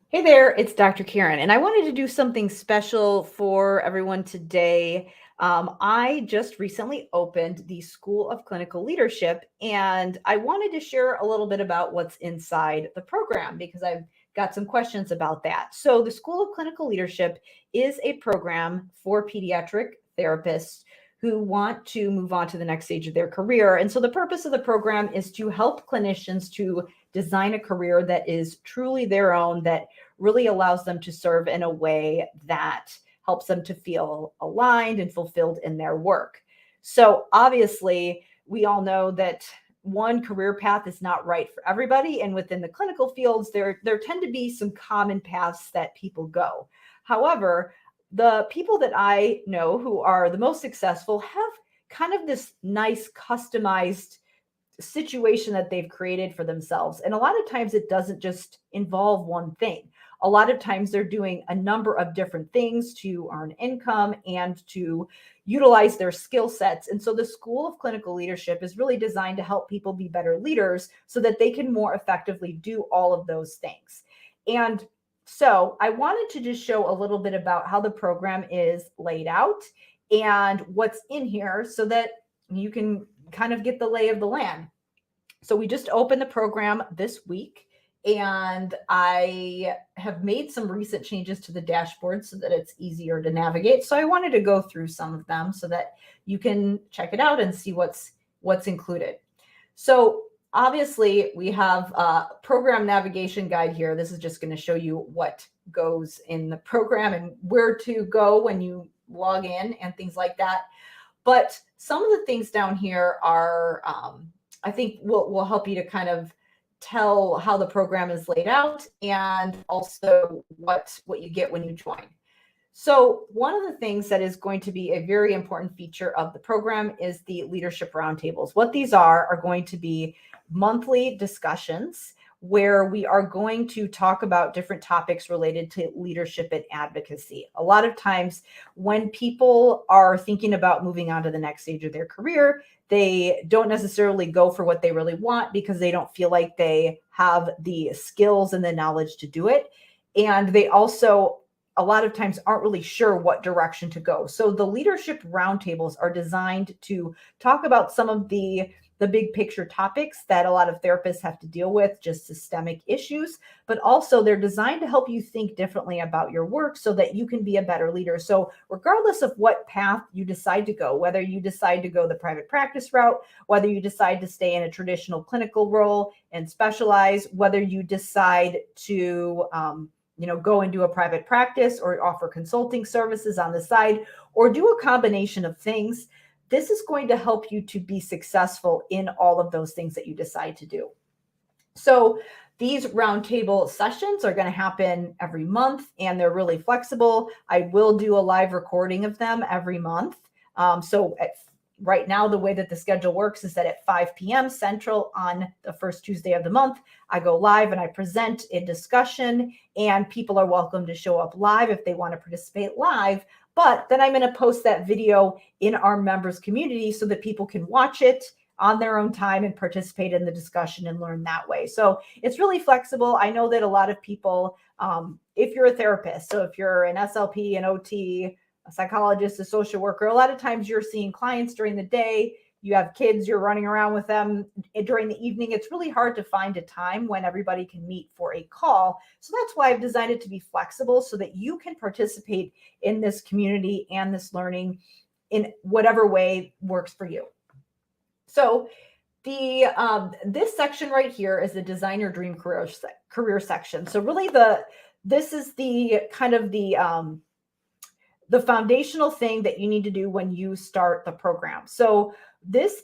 Hey there, it's Dr. Karen, and I wanted to do something special for everyone today. I just recently opened the School of Clinical Leadership, and I wanted to share a little bit about what's inside the program because I've got some questions about that. So, the School of Clinical Leadership is a program for pediatric therapists who want to move on to the next stage of their career. And so, the purpose of the program is to help clinicians to design a career that is truly their own, that really allows them to serve in a way that helps them to feel aligned and fulfilled in their work. So obviously, we all know that one career path is not right for everybody, and within the clinical fields there tend to be some common paths that people go. However, the people that I know who are the most successful have kind of this nice customized situation that they've created for themselves. And a lot of times it doesn't just involve one thing. A lot of times they're doing a number of different things to earn income and to utilize their skill sets. And so the School of Clinical Leadership is really designed to help people be better leaders so that they can more effectively do all of those things. And so I wanted to just show a little bit about how the program is laid out and what's in here so that you can kind of get the lay of the land. So we just opened the program this week, and I have made some recent changes to the dashboard so that it's easier to navigate. So I wanted to go through some of them so that you can check it out and see what's included. So obviously we have a program navigation guide here. This is just going to show you what goes in the program and where to go when you log in and things like that. But some of the things down here are, I think will help you to kind of tell how the program is laid out and also what you get when you join. So one of the things that is going to be a very important feature of the program is the leadership roundtables. What these are going to be monthly discussions where we are going to talk about different topics related to leadership and advocacy. A lot of times when people are thinking about moving on to the next stage of their career, they don't necessarily go for what they really want because they don't feel like they have the skills and the knowledge to do it. And they also a lot of times aren't really sure what direction to go. So the leadership roundtables are designed to talk about some of the big picture topics that a lot of therapists have to deal with, just systemic issues, but also they're designed to help you think differently about your work so that you can be a better leader. So regardless of what path you decide to go, whether you decide to go the private practice route, whether you decide to stay in a traditional clinical role and specialize, whether you decide to go and do a private practice or offer consulting services on the side or do a combination of things, this is going to help you to be successful in all of those things that you decide to do. So these roundtable sessions are going to happen every month and they're really flexible. I will do a live recording of them every month. Right now, the way that the schedule works is that at 5 p.m. Central on the first Tuesday of the month, I go live and I present a discussion, and people are welcome to show up live if they want to participate live. But then I'm going to post that video in our members community so that people can watch it on their own time and participate in the discussion and learn that way. So it's really flexible. I know that a lot of people, if you're a therapist, so if you're an SLP, an OT, a psychologist, a social worker, a lot of times you're seeing clients during the day, you have kids, you're running around with them during the evening. It's really hard to find a time when everybody can meet for a call. So that's why I've designed it to be flexible so that you can participate in this community and this learning in whatever way works for you. So this section right here is the Design Your Dream Career section. So really this is the kind of the foundational thing that you need to do when you start the program. So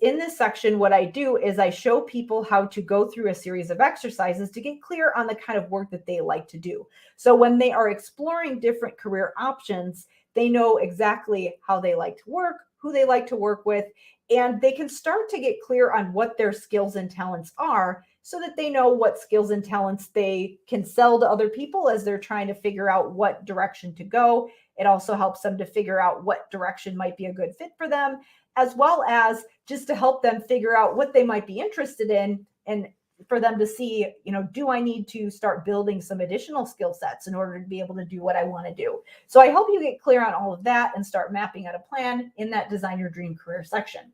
in this section, what I do is I show people how to go through a series of exercises to get clear on the kind of work that they like to do. So when they are exploring different career options, they know exactly how they like to work, who they like to work with, and they can start to get clear on what their skills and talents are so that they know what skills and talents they can sell to other people as they're trying to figure out what direction to go. It also helps them to figure out what direction might be a good fit for them, as well as just to help them figure out what they might be interested in and for them to see, do I need to start building some additional skill sets in order to be able to do what I want to do? So I help you get clear on all of that and start mapping out a plan in that Design Your Dream Career section.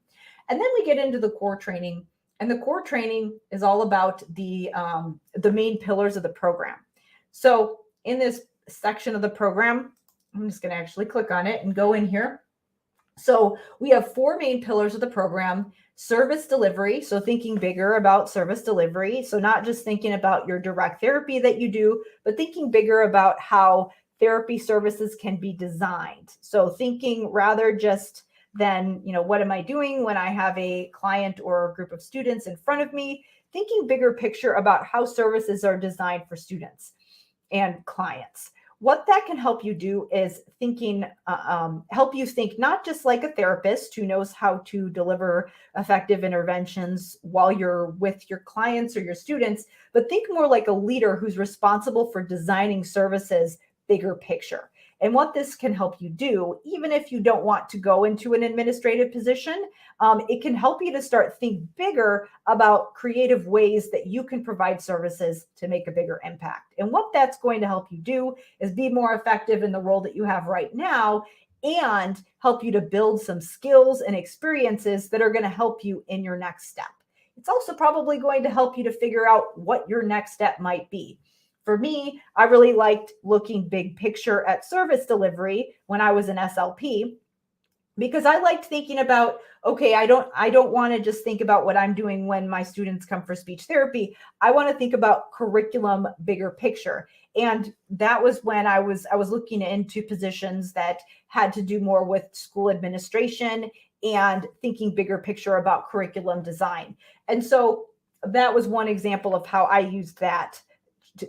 And then we get into the core training, and the core training is all about the main pillars of the program. So in this section of the program, I'm just going to actually click on it and go in here. So we have 4 main pillars of the program: service delivery. So thinking bigger about service delivery. So not just thinking about your direct therapy that you do, but thinking bigger about how therapy services can be designed. So thinking rather just than, what am I doing when I have a client or a group of students in front of me, thinking bigger picture about how services are designed for students and clients. What that can help you do is help you think not just like a therapist who knows how to deliver effective interventions while you're with your clients or your students, but think more like a leader who's responsible for designing services bigger picture. And what this can help you do, even if you don't want to go into an administrative position, it can help you to start think bigger about creative ways that you can provide services to make a bigger impact. And what that's going to help you do is be more effective in the role that you have right now and help you to build some skills and experiences that are going to help you in your next step. It's also probably going to help you to figure out what your next step might be. For me, I really liked looking big picture at service delivery when I was an SLP, because I liked thinking about, okay, I don't want to just think about what I'm doing when my students come for speech therapy. I want to think about curriculum bigger picture. And that was when I was looking into positions that had to do more with school administration and thinking bigger picture about curriculum design. And so that was one example of how I used that,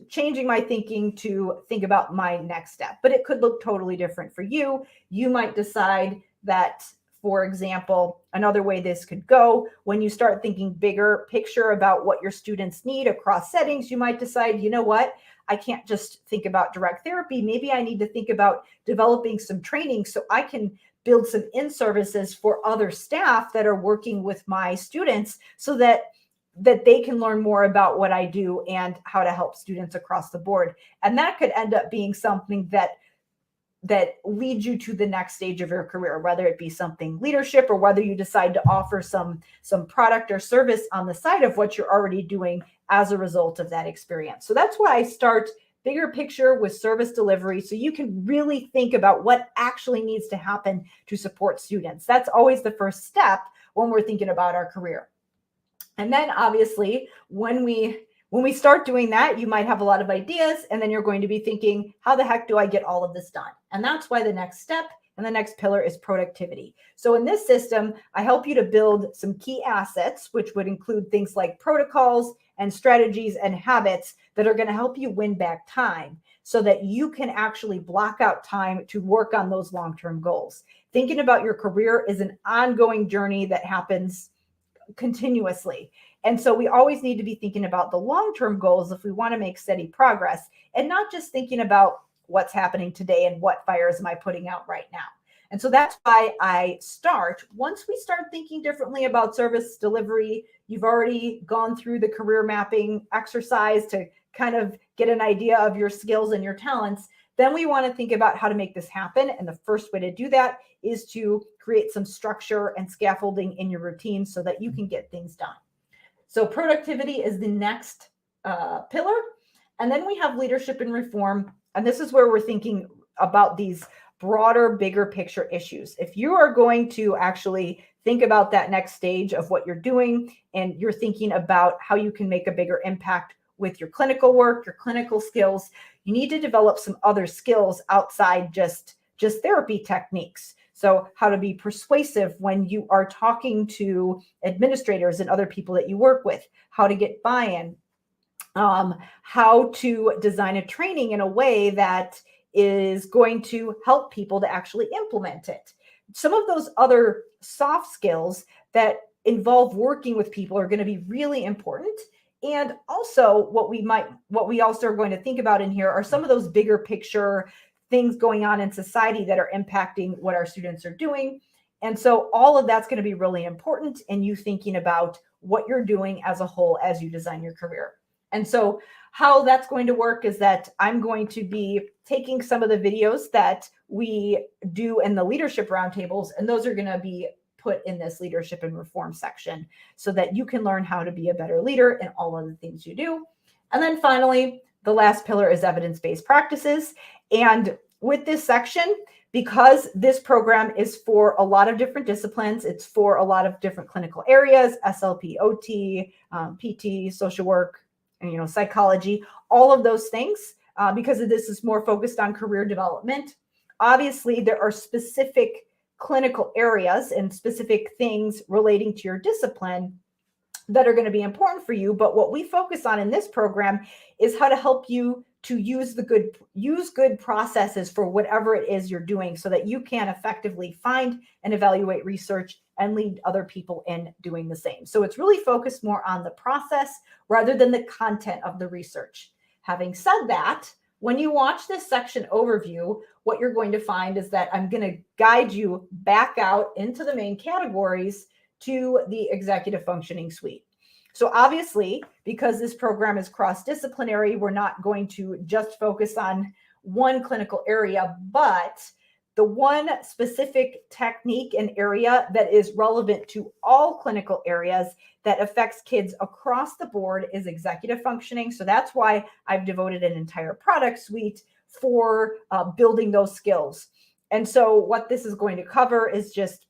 changing my thinking to think about my next step. But it could look totally different for you. You might decide that, for example, another way this could go, when you start thinking bigger picture about what your students need across settings, you might decide, you know what, I can't just think about direct therapy. Maybe I need to think about developing some training so I can build some in-services for other staff that are working with my students so that they can learn more about what I do and how to help students across the board. And that could end up being something that leads you to the next stage of your career, whether it be something leadership or whether you decide to offer some product or service on the side of what you're already doing as a result of that experience. So that's why I start bigger picture with service delivery, so you can really think about what actually needs to happen to support students. That's always the first step when we're thinking about our career. And then obviously, when we start doing that, you might have a lot of ideas, and then you're going to be thinking, how the heck do I get all of this done? And that's why the next step and the next pillar is productivity. So in this system, I help you to build some key assets, which would include things like protocols and strategies and habits that are going to help you win back time so that you can actually block out time to work on those long-term goals. Thinking about your career is an ongoing journey that happens continuously. And so we always need to be thinking about the long-term goals if we want to make steady progress, and not just thinking about what's happening today and what fires am I putting out right now. And so that's why I start, once we start thinking differently about service delivery, you've already gone through the career mapping exercise to kind of get an idea of your skills and your talents. Then we want to think about how to make this happen. And the first way to do that is to create some structure and scaffolding in your routine so that you can get things done. So productivity is the next pillar. And then we have leadership and reform. And this is where we're thinking about these broader, bigger picture issues. If you are going to actually think about that next stage of what you're doing, and you're thinking about how you can make a bigger impact with your clinical work, your clinical skills, you need to develop some other skills outside just therapy techniques. So how to be persuasive when you are talking to administrators and other people that you work with, how to get buy-in, how to design a training in a way that is going to help people to actually implement it. Some of those other soft skills that involve working with people are going to be really important. And also what we also are going to think about in here are some of those bigger picture things going on in society that are impacting what our students are doing. And so all of that's going to be really important in you thinking about what you're doing as a whole as you design your career. And so how that's going to work is that I'm going to be taking some of the videos that we do in the leadership roundtables, and those are going to be put in this leadership and reform section so that you can learn how to be a better leader in all of the things you do. And then finally, the last pillar is evidence-based practices. And with this section, because this program is for a lot of different disciplines, it's for a lot of different clinical areas, SLP, OT, PT, social work, and, psychology, all of those things, because this is more focused on career development. Obviously, there are specific clinical areas and specific things relating to your discipline that are going to be important for you. But what we focus on in this program is how to help you to use good processes for whatever it is you're doing so that you can effectively find and evaluate research and lead other people in doing the same. So it's really focused more on the process rather than the content of the research. Having said that, when you watch this section overview, what you're going to find is that I'm going to guide you back out into the main categories to the executive functioning suite. So obviously, because this program is cross-disciplinary, we're not going to just focus on one clinical area, but the one specific technique and area that is relevant to all clinical areas that affects kids across the board is executive functioning. So that's why I've devoted an entire product suite for building those skills. And so what this is going to cover is just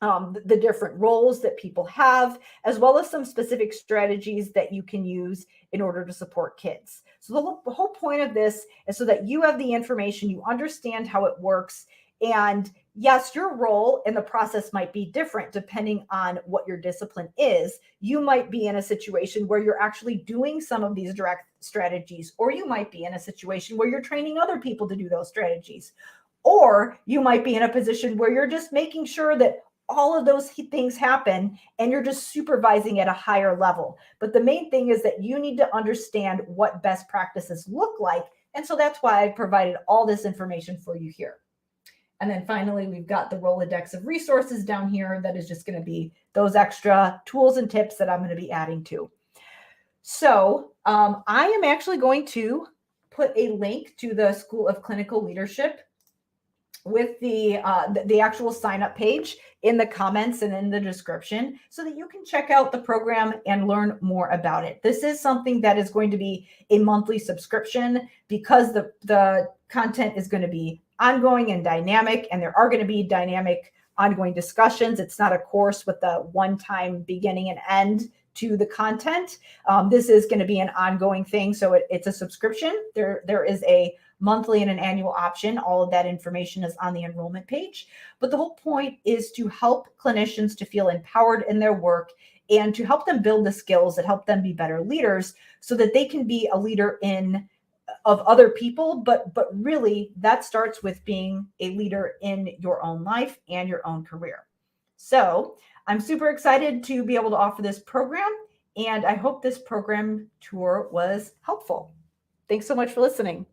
the different roles that people have, as well as some specific strategies that you can use in order to support kids. So the whole point of this is so that you have the information, you understand how it works. And yes, your role in the process might be different depending on what your discipline is. You might be in a situation where you're actually doing some of these direct strategies, or you might be in a situation where you're training other people to do those strategies. Or you might be in a position where you're just making sure that all of those things happen and you're just supervising at a higher level. But the main thing is that you need to understand what best practices look like. And so that's why I provided all this information for you here. And then finally, we've got the Rolodex of resources down here that is just going to be those extra tools and tips that I'm going to be adding to. So I am actually going to put a link to the School of Clinical Leadership with the actual sign-up page in the comments and in the description so that you can check out the program and learn more about it. This is something that is going to be a monthly subscription because the content is going to be ongoing and dynamic, and there are going to be dynamic ongoing discussions. It's not a course with a one-time beginning and end to the content. This is going to be an ongoing thing. So it's a subscription. There is a monthly and an annual option. All of that information is on the enrollment page. But the whole point is to help clinicians to feel empowered in their work and to help them build the skills that help them be better leaders so that they can be a leader of other people. But really, that starts with being a leader in your own life and your own career. So I'm super excited to be able to offer this program, and I hope this program tour was helpful. Thanks so much for listening.